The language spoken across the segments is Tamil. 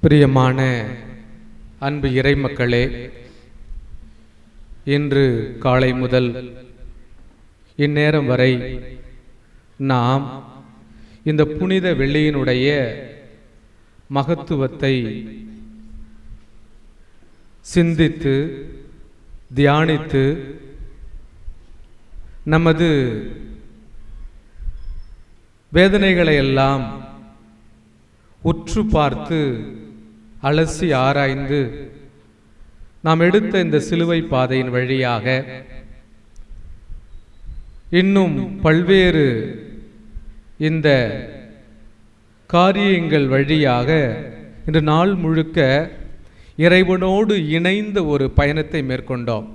பிரியமான அன்பு இறைமக்களே, இன்று காலை முதல் இந்நேரம் வரை நாம் இந்த புனித வெள்ளியினுடைய மகத்துவத்தை சிந்தித்து தியானித்து நமது வேதனைகளை எல்லாம் உற்று பார்த்து அலசி ஆராய்ந்து நாம் எடுத்த இந்த சிலுவை பாதையின் வழியாக இன்னும் பல்வேறு இந்த காரியங்கள் வழியாக இன்று நாள் முழுக்க இறைவனோடு இணைந்த ஒரு பயணத்தை மேற்கொண்டோம்.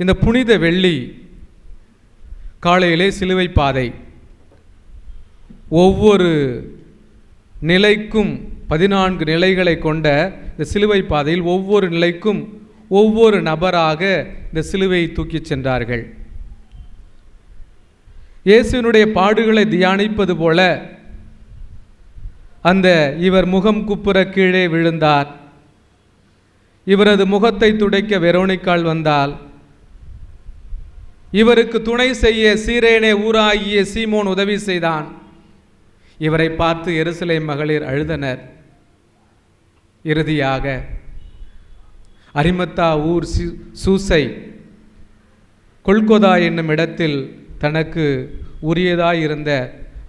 இந்த புனித வெள்ளி காலையிலே சிலுவை பாதை ஒவ்வொரு நிலைக்கும் 14 நிலைகளை கொண்ட இந்த சிலுவை பாதையில் ஒவ்வொரு நிலைக்கும் ஒவ்வொரு நபராக இந்த சிலுவையை தூக்கி சென்றார்கள். இயேசுவினுடைய பாடுகளை தியானிப்பது போல அந்த இவர் முகம் குப்புற கீழே விழுந்தார். இவரது முகத்தை துடைக்க வெரோனிக்காள் வந்தாள். இவருக்கு துணை செய்ய சீரேனே ஊராகிய சீமோன் உதவி செய்தான். இவரை பார்த்து எருசலேம் மகளிர் அழுதனர். இறுதியாக அரிமத்தா ஊர் சூசை கொல்கொதா என்னும் இடத்தில் தனக்கு உரியதாயிருந்த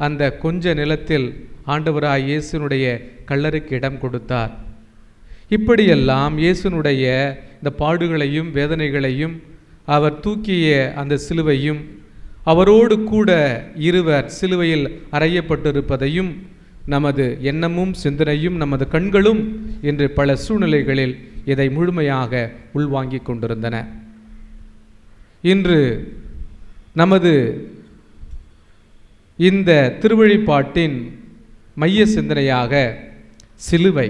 அந்த கொஞ்ச நிலத்தில் ஆண்டவராய் இயேசுனுடைய கல்லறைக்கு இடம் கொடுத்தார். இப்படியெல்லாம் இயேசுனுடைய இந்த பாடுகளையும் வேதனைகளையும் அவர் தூக்கிய அந்த சிலுவையும் அவரோடு கூட இருவர் சிலுவையில் அறையப்பட்டிருப்பதையும் நமது எண்ணமும் சிந்தனையும் நமது கண்களும் இன்று பல சூழ்நிலைகளில் இதை முழுமையாக உள்வாங்கிக் கொண்டிருந்தன. இன்று நமது இந்த திருவழிபாட்டின் மைய சிந்தனையாக சிலுவை.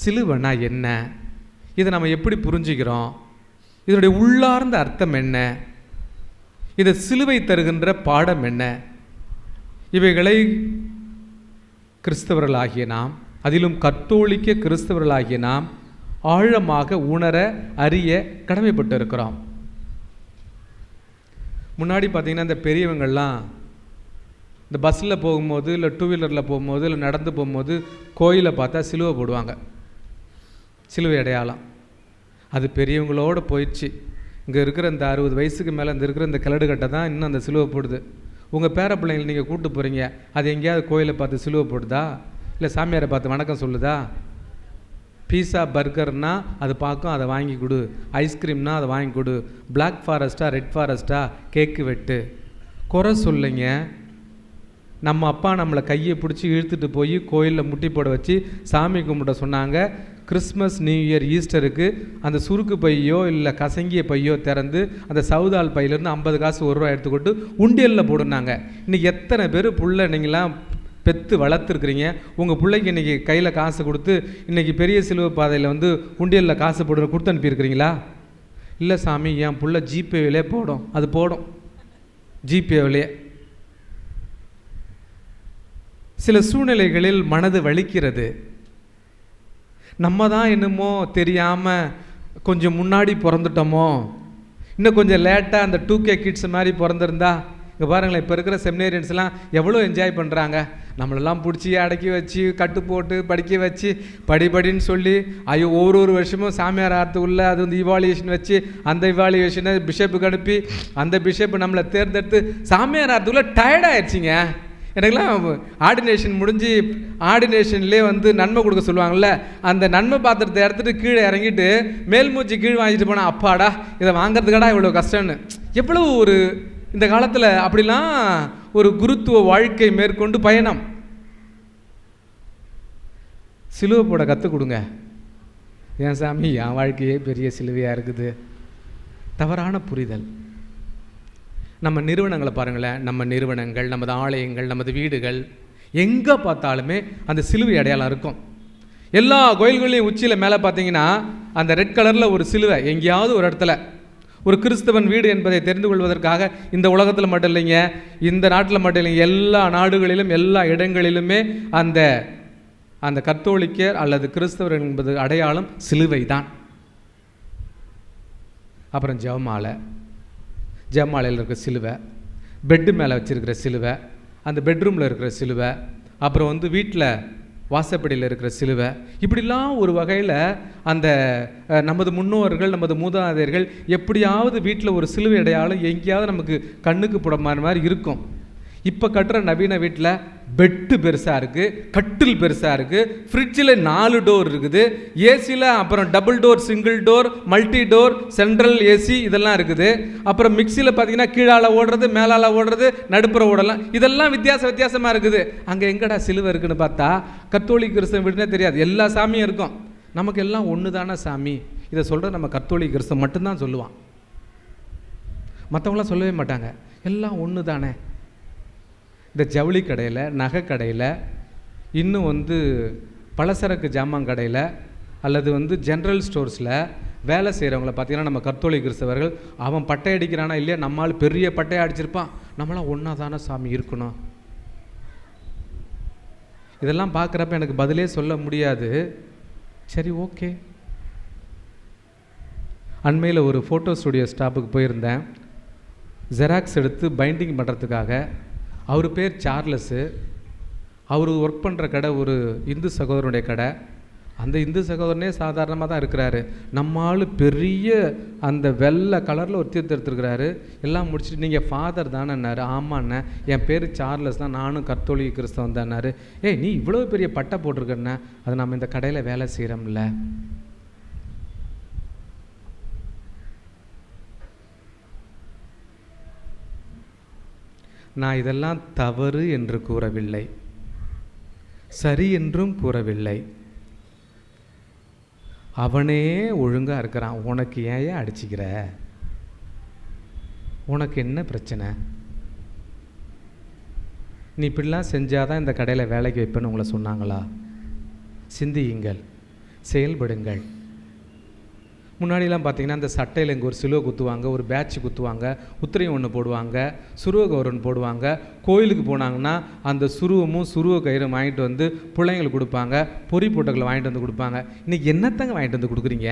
சிலுவைனா என்ன? இதை நம்ம எப்படி புரிஞ்சுக்கிறோம்? இதனுடைய உள்ளார்ந்த அர்த்தம் என்ன? இது சிலுவை தருகின்ற பாடம் என்ன? இவைகளை கிறிஸ்தவர்களாகிய நாம், அதிலும் கத்தோலிக்க கிறிஸ்தவர்களாகிய நாம் ஆழமாக உணர அறிய கடமைப்பட்டு இருக்கிறோம். முன்னாடி பார்த்திங்கன்னா இந்த பெரியவங்கள்லாம் இந்த பஸ்ஸில் போகும்போது இல்லை டூ வீலரில் போகும்போது இல்லை நடந்து போகும்போது கோயிலை பார்த்தா சிலுவை போடுவாங்க. சிலுவை அடையாளம் அது பெரியவங்களோடு போயிடுச்சு. இங்கே இருக்கிற இந்த 60 வயசுக்கு மேலே இந்த இருக்கிற இந்த கிளடு கட்டை தான் இன்னும் அந்த சிலுவை போடுது. உங்கள் பேர பிள்ளைங்களை நீங்கள் கூப்பிட்டு போகிறீங்க, அது எங்கேயாவது கோயிலை பார்த்து சிலுவை போடுதா? இல்லை சாமியாரை பார்த்து வணக்கம் சொல்லுதா? பீஸா பர்கர்னா அது பார்க்கும், அதை வாங்கி கொடு. ஐஸ்கிரீம்னா அதை வாங்கி கொடு. பிளாக் ஃபாரஸ்ட்டா ரெட் ஃபாரஸ்ட்டா கேக்கு வெட்டு. குறை சொல்லுங்க. நம்ம அப்பா நம்மளை கையை பிடிச்சி இழுத்துட்டு போய் கோயிலில் முட்டி போட வச்சு சாமி கும்பிட சொன்னாங்க. கிறிஸ்மஸ் நியூ இயர் ஈஸ்டருக்கு அந்த சுருக்கு பையோ இல்லை கசங்கிய பையோ திறந்து அந்த சவுதால் பையிலேருந்து 50 காசு 1 ரூபா எடுத்துக்கொண்டு உண்டியலில் போடுனாங்க. இன்றைக்கி எத்தனை பேர் புள்ள நீங்களாம் பெற்று வளர்த்துருக்குறீங்க? உங்கள் பிள்ளைக்கு இன்றைக்கி கையில் காசு கொடுத்து இன்றைக்கி பெரிய சிலுவை பாதையில் வந்து உண்டியலில் காசு கொடுத்து அனுப்பியிருக்கிறீங்களா? இல்லை சாமி, என் புள்ள ஜிபேவிலே போடும். அது போடும் ஜிபேவிலே. சில சூழ்நிலைகளில் மனது வலிக்கிறது. நம்ம தான் என்னமோ தெரியாமல் கொஞ்சம் முன்னாடி பிறந்துட்டோமோ, இன்னும் கொஞ்சம் லேட்டாக அந்த 2K கிட்ஸ் மாதிரி பிறந்திருந்தா. இங்கே பாருங்களேன், இப்போ இருக்கிற செமினேரியன்ஸ்லாம் எவ்வளோ என்ஜாய் பண்ணுறாங்க. நம்மளெல்லாம் பிடிச்சி அடக்கி வச்சு கட்டு போட்டு படிக்க வச்சு படின்னு சொல்லி ஐயோ ஒவ்வொரு வருஷமும் சாமியார் ஆற்றுக்குள்ளே அது வந்து இவாலுவேஷன் வச்சு அந்த இவாலுவேஷனை பிஷப்புக்கு அனுப்பி அந்த பிஷப்பு நம்மளை தேர்ந்தெடுத்து சாமியார் ஆற்றுக்குள்ளே டயர்டாகிடுச்சிங்க. எனக்குலாம் ஆர்டினேஷன் முடிஞ்சு ஆர்டினேஷன்லேயே வந்து நன்மை கொடுக்க சொல்லுவாங்கள்ல, அந்த நன்மை பாத்திரத்தை எடுத்துகிட்டு கீழே இறங்கிட்டு மேல் மூச்சு கீழே வாங்கிட்டு போனால் அப்பாடா இதை வாங்கிறதுக்காடா இவ்வளோ கஷ்டம்னு. எவ்வளோ ஒரு இந்த காலத்தில் அப்படிலாம் ஒரு குருத்துவ வாழ்க்கை மேற்கொண்டு பயணம். சிலுவை போட கற்றுக் கொடுங்க. ஏன் சாமி என் வாழ்க்கையே பெரிய சிலுவையாக இருக்குது? தவறான புரிதல். நம்ம நிறுவனங்களை பாருங்களேன், நம்ம நிறுவனங்கள், நமது ஆலயங்கள், நமது வீடுகள் எங்கே பார்த்தாலுமே அந்த சிலுவை அடையாளம் இருக்கும். எல்லா கோயில்களையும் உச்சியில் மேலே பார்த்தீங்கன்னா அந்த ரெட் கலரில் ஒரு சிலுவை எங்கேயாவது ஒரு இடத்துல ஒரு கிறிஸ்தவன் வீடு என்பதை தெரிந்து கொள்வதற்காக இந்த உலகத்தில் மட்டும் இல்லைங்க, இந்த நாட்டில் மட்டும் இல்லைங்க, எல்லா நாடுகளிலும் எல்லா இடங்களிலுமே அந்த அந்த கத்தோலிக்கர் அல்லது கிறிஸ்தவர் என்பது அடையாளம் சிலுவை தான். அப்புறம் ஜெபமாலையில் இருக்கிற சிலுவை, பெட்டு மேலே வச்சுருக்கிற சிலுவை, அந்த பெட்ரூமில் இருக்கிற சிலுவை, அப்புறம் வீட்டில் வாசப்படியில் இருக்கிற சிலுவை, இப்படிலாம் ஒரு வகையில் அந்த நமது முன்னோர்கள் நமது மூதாதையர்கள் எப்படியாவது வீட்டில் ஒரு சிலுவை அடையாளம் எங்கேயாவது நமக்கு கண்ணுக்கு புடமான மாதிரி இருக்கும். இப்போ கட்டுற நவீன வீட்டில் பெட்டு பெருசாக இருக்குது, கட்டில் பெருசாக இருக்குது, ஃப்ரிட்ஜில் 4 டோர் இருக்குது, ஏசியில் அப்புறம் double door, single door, multi door, central AC இதெல்லாம் இருக்குது. அப்புறம் மிக்சியில் பார்த்தீங்கன்னா கீழால் ஓடுறது, மேலால் ஓடுறது, நடுப்புற ஓடலாம், இதெல்லாம் வித்தியாசமாக இருக்குது. அங்கே எங்கடா சிலுவை இருக்குன்னு பார்த்தா கத்தோலிக்க கிறிஸ்தவ வீடுனே தெரியாது, எல்லா சாமியும் இருக்கும். நமக்கு எல்லாம் ஒன்று தானே சாமி, இதை சொல்கிற நம்ம கத்தோலிக்க கிறிஸ்தவம் மட்டும்தான் சொல்லுவான், மற்றவங்களாம் சொல்லவே மாட்டாங்க. எல்லாம் ஒன்று தானே. இந்த ஜவுளி கடையில், நகை கடையில், இன்னும் பலசரக்கு ஜாமான் கடையில் அல்லது ஜென்ரல் ஸ்டோர்ஸில் வேலை செய்கிறவங்கள பார்த்திங்கன்னா நம்ம கத்தோலிக்க கிறிஸ்தவர்கள், அவன் பட்டை அடிக்கிறானா இல்லையா, நம்மளால் பெரிய பட்டையை அடிச்சிருப்பான், நம்மளாம் ஒன்றா தானே சாமி இருக்கணும். இதெல்லாம் பார்க்குறப்ப எனக்கு பதிலே சொல்ல முடியாது. சரி, ஓகே. அண்மையில் ஒரு ஃபோட்டோ ஸ்டுடியோ ஸ்டாப்புக்கு போயிருந்தேன், ஜெராக்ஸ் எடுத்து பைண்டிங் பண்ணுறதுக்காக. அவர் பேர் சார்லஸு. அவர் ஒர்க் பண்ணுற கடை ஒரு இந்து சகோதரனுடைய கடை. அந்த இந்து சகோதரனே சாதாரணமாக தான் இருக்கிறாரு. நம்மால் பெரிய அந்த வெள்ளை கலரில் ஒரு தீர்த்து எடுத்துருக்கிறாரு. எல்லாம் முடிச்சுட்டு நீங்கள் ஃபாதர் தானேன்னாரு. ஆமாண்ணே, என் பேர் சார்லஸ் தான், நானும் கத்தோலிக்க கிறிஸ்தவன் தான்னாரு. ஏய், நீ இவ்வளோ பெரிய பட்டை போட்டிருக்கண்ணே, அது நம்ம இந்த கடையில் வேலை செய்கிறோம்ல. நான் இதெல்லாம் தவறு என்று கூறவில்லை, சரி என்றும் கூறவில்லை. அவனே ஒழுங்காக இருக்கிறான், உனக்கு ஏன் அடிச்சுக்கிற, உனக்கு என்ன பிரச்சனை, நீ இப்படிலாம் செஞ்சாதான் இந்த கடையில் வேலைக்கு வைப்பேன்னு உங்களை சொன்னாங்களா? சிந்தியுங்கள், செயல்படுங்கள். முன்னாடிலாம் பார்த்தீங்கன்னா அந்த சட்டையில் இங்கே ஒரு சிலுவை குத்துவாங்க, ஒரு பேட்ச் குத்துவாங்க, உத்திரையும் ஒன்று போடுவாங்க, சுருவ கௌரன் போடுவாங்க. கோயிலுக்கு போனாங்கன்னா அந்த சுருவமும் சுருவ கயிறும் வாங்கிட்டு பிள்ளைங்களுக்கு கொடுப்பாங்க, பொறி போட்டங்களை வாங்கிட்டு கொடுப்பாங்க. இன்றைக்கி என்னத்தங்க வாங்கிட்டு கொடுக்குறீங்க?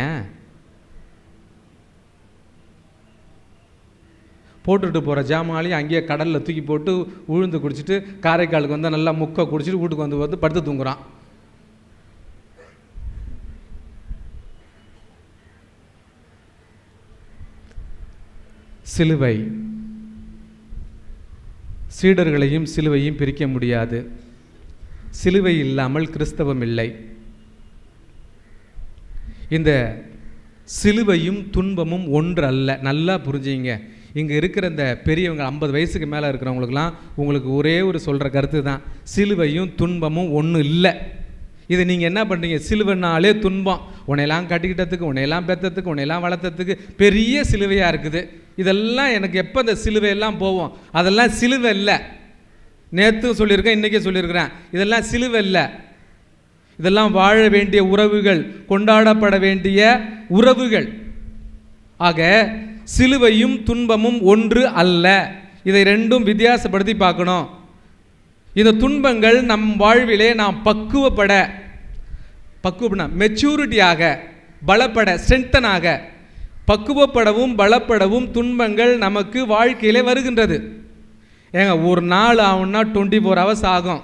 போட்டுட்டு போகிற ஜாமாலையும் அங்கேயே கடலில் தூக்கி போட்டு உழுந்து குடிச்சிட்டு காரைக்காலுக்கு நல்லா முக்கை குடிச்சிட்டு வீட்டுக்கு படுத்து தூங்குறான். சிலுவை, சீடர்களையும் சிலுவையும் பிரிக்க முடியாது. சிலுவை இல்லாமல் கிறிஸ்தவம் இல்லை. இந்த சிலுவையும் துன்பமும் ஒன்று அல்ல. நல்லா புரிஞ்சுங்க. இங்கே இருக்கிற இந்த பெரியவங்க 50 வயசுக்கு மேலே இருக்கிறவங்களுக்கெல்லாம் உங்களுக்கு ஒரே ஒரு சொல்கிற கருத்து தான், சிலுவையும் துன்பமும் ஒன்றும் இல்லை. இதை நீங்கள் என்ன பண்ணுறீங்க, சிலுவைனாலே துன்பம், உன்னையெல்லாம் கட்டிக்கிட்டதுக்கு, உன்னையெல்லாம் பெற்றதுக்கு, உன்னையெல்லாம் வளர்த்ததுக்கு பெரிய சிலுவையாக இருக்குது. இதெல்லாம் எனக்கு எப்போ இந்த சிலுவையெல்லாம் போவோம்? அதெல்லாம் சிலுவை இல்லை. நேற்று சொல்லியிருக்கேன், இன்றைக்கே சொல்லியிருக்கிறேன், இதெல்லாம் சிலுவை இல்லை. இதெல்லாம் வாழ வேண்டிய உறவுகள், கொண்டாடப்பட வேண்டிய உறவுகள். ஆக சிலுவையும் துன்பமும் ஒன்று அல்ல. இதை ரெண்டும் வித்தியாசப்படுத்தி பார்க்கணும். இந்த துன்பங்கள் நம் வாழ்விலே நாம் பக்குவப்பட மெச்சூரிட்டியாக, பலப்பட, ஸ்ட்ரென்த்தனாக, பக்குவப்படவும் பலப்படவும் துன்பங்கள் நமக்கு வாழ்க்கையிலே வருகின்றது. ஏங்க, ஒரு நாள் ஆகும்னா 24 hours ஆகும்.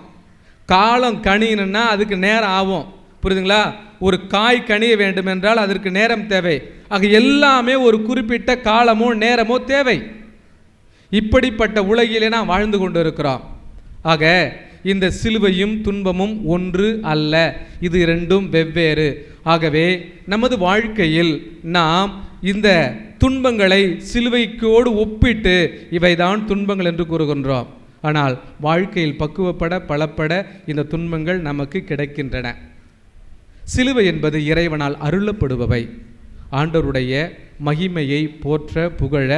காலம் கணியணுன்னா அதுக்கு நேரம் ஆகும். புரியுதுங்களா? ஒரு காய் கணிய வேண்டும் என்றால் அதற்கு நேரம் தேவை. ஆக எல்லாமே ஒரு குறிப்பிட்ட காலமோ நேரமோ தேவை. இப்படிப்பட்ட உலகிலே நாம் வாழ்ந்து கொண்டு இருக்கிறோம். ஆக இந்த சிலுவையும் துன்பமும் ஒன்று அல்ல, இது இரண்டும் வெவ்வேறு. ஆகவே நமது வாழ்க்கையில் நாம் இந்த துன்பங்களை சிலுவைக்கோடு ஒப்பிட்டு இவைதான் துன்பங்கள் என்று கூறுகின்றோம். ஆனால் வாழ்க்கையில் பக்குவப்பட பலப்பட இந்த துன்பங்கள் நமக்கு கிடைக்கின்றன. சிலுவை என்பது இறைவனால் அருளப்படுபவை. ஆண்டவருடைய மகிமையை போற்ற புகழ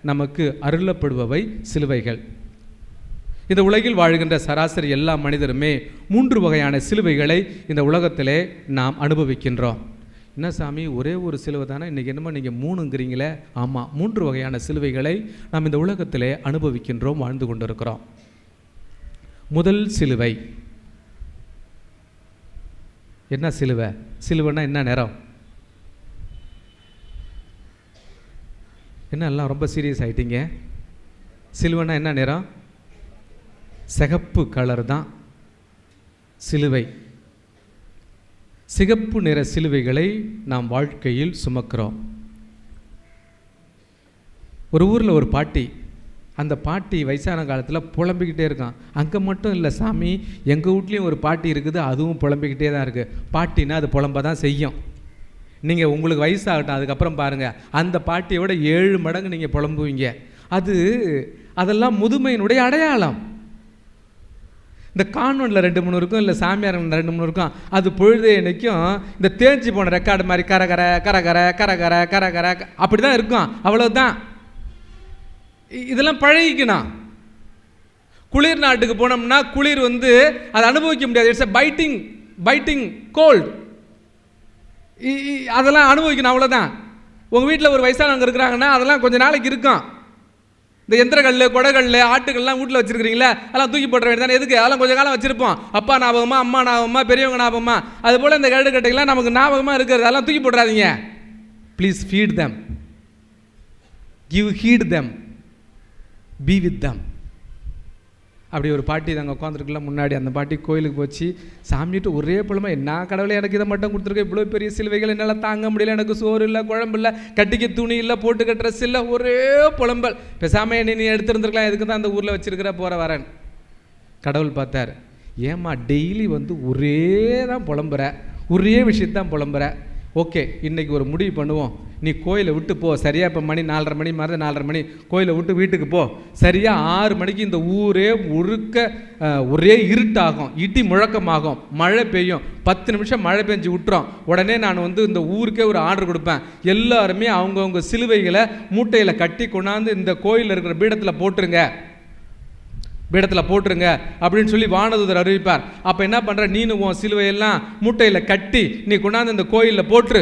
நமக்கு அருளப்படுபவை சிலுவைகள். இந்த உலகில் வாழ்கின்ற சராசரி எல்லா மனிதருமே 3 வகையான சிலுவைகளை இந்த உலகத்திலே நாம் அனுபவிக்கின்றோம். என்ன சாமி ஒரே ஒரு சிலுவை தானே, இன்றைக்கி என்னமோ நீங்கள் 3ங்கிறீங்களே? ஆமாம், 3 வகையான சிலுவைகளை நாம் இந்த உலகத்திலே அனுபவிக்கின்றோம், வாழ்ந்து கொண்டிருக்கிறோம். முதல் சிலுவை என்ன சிலுவை? சிலுவைன்னா என்ன நிறம்? என்ன எல்லாம் ரொம்ப சீரியஸ் ஆகிட்டீங்க? சிலுவைன்னா என்ன நிறம்? சிகப்பு கலர் தான் சிலுவை. சிகப்பு நிற சிலுவைகளை நாம் வாழ்க்கையில் சுமக்கிறோம். ஒரு ஊரில் ஒரு பாட்டி, அந்த பாட்டி வயசான காலத்தில் புலம்பிக்கிட்டே இருக்கான். அங்கே மட்டும் இல்லை சாமி, எங்கள் வீட்லேயும் ஒரு பாட்டி இருக்குது, அதுவும் புலம்பிக்கிட்டே தான் இருக்குது. பாட்டினா அது புலம்ப தான் செய்யும். நீங்கள் உங்களுக்கு வயசாகட்டும், அதுக்கப்புறம் பாருங்கள், அந்த பாட்டியோட 7 மடங்கு நீங்கள் புலம்புவீங்க. அதெல்லாம் முதுமையினுடைய அடையாளம். இந்த கான்வென்ட்டில் 2-3 இருக்கும், இல்லை சாமியார் 2-3 இருக்கும். அது பொழுதே என்னைக்கும் இந்த தேஞ்சு போன ரெக்கார்டு மாதிரி கரகர கரகர கரகர கரகர அப்படி தான் இருக்கும். அவ்வளோதான். இதெல்லாம் பழகிக்கணும். குளிர் நாட்டுக்கு போனோம்னா குளிர் அதை அனுபவிக்க முடியாது. It's biting cold. அதெல்லாம் அனுபவிக்கணும், அவ்வளோதான். உங்கள் வீட்டில் ஒரு வயசானவங்க இருக்கிறாங்கன்னா அதெல்லாம் கொஞ்சம் நாளைக்கு இருக்கும். இந்த எந்திரக்கல், கொடைகள், ஆட்டுகள்லாம் வீட்டில் வச்சுருக்கிறீங்களா, அதெல்லாம் தூக்கி போட்டுற வேண்டியதானே. எதுக்கு? அதெல்லாம் கொஞ்சம் காலம் வச்சுருப்போம். அப்பா ஞாபகமா, அம்மா ஞாபகமா, பெரியவங்க ஞாபகமா, அதுபோல் இந்த கரடு கட்டைகள்லாம் நமக்கு ஞாபகமாக இருக்கிறது. அதெல்லாம் தூக்கி போட்டுறாதீங்க. Please feed them, give heed them, be with them. அப்படி ஒரு பாட்டி தாங்க உட்காந்துருக்குலாம் முன்னாடி. அந்த பாட்டி கோயிலுக்கு போச்சு. சாமிட்டு ஒரே புலமை, என்ன கடவுளை எனக்கு இதை மட்டும் கொடுத்துருக்க, இவ்வளோ பெரிய சிலுவைகள் என்னால் தாங்க முடியல, எனக்கு சோறு இல்லை, குழம்பு இல்லை, கட்டிக்க துணி இல்லை, போட்டுக்க ட்ரெஸ் இல்லை, ஒரே புலம்பல். பேசாமல் நீ எடுத்துருந்துருக்கலாம், எதுக்கு தான் அந்த ஊரில் வச்சுருக்கிற, போகிற வரேன். கடவுள் பார்த்தார், ஏம்மா டெய்லி ஒரே தான் புலம்புற, ஒரே விஷயத்தான் புலம்புற. ஓகே, இன்றைக்கி ஒரு முடிவு பண்ணுவோம். நீ கோயிலை விட்டு போ. சரியாக இப்போ மணி 4:30 மணி மாதிரி 4:30 மணி கோயிலை விட்டு வீட்டுக்கு போ. சரியாக 6 மணிக்கு இந்த ஊரே ஒரே இருட்டாகும், இடி முழக்கமாகும், மழை பெய்யும். 10 நிமிஷம் மழை பெஞ்சு விட்டுறோம். உடனே நான் இந்த ஊருக்கே ஒரு ஆர்டர் கொடுப்பேன். எல்லாருமே அவங்கவுங்க சிலுவைகளை மூட்டையில் கட்டி கொண்டாந்து இந்த கோயிலில் இருக்கிற பீடத்தில் போட்டுருங்க அப்படின்னு சொல்லி வானதூதர் அறிவிப்பார். அப்போ என்ன பண்ணுற, நீனு உன் சிலுவையெல்லாம் மூட்டையில் கட்டி நீ கொண்டாந்து இந்த கோயிலில் போட்டுரு.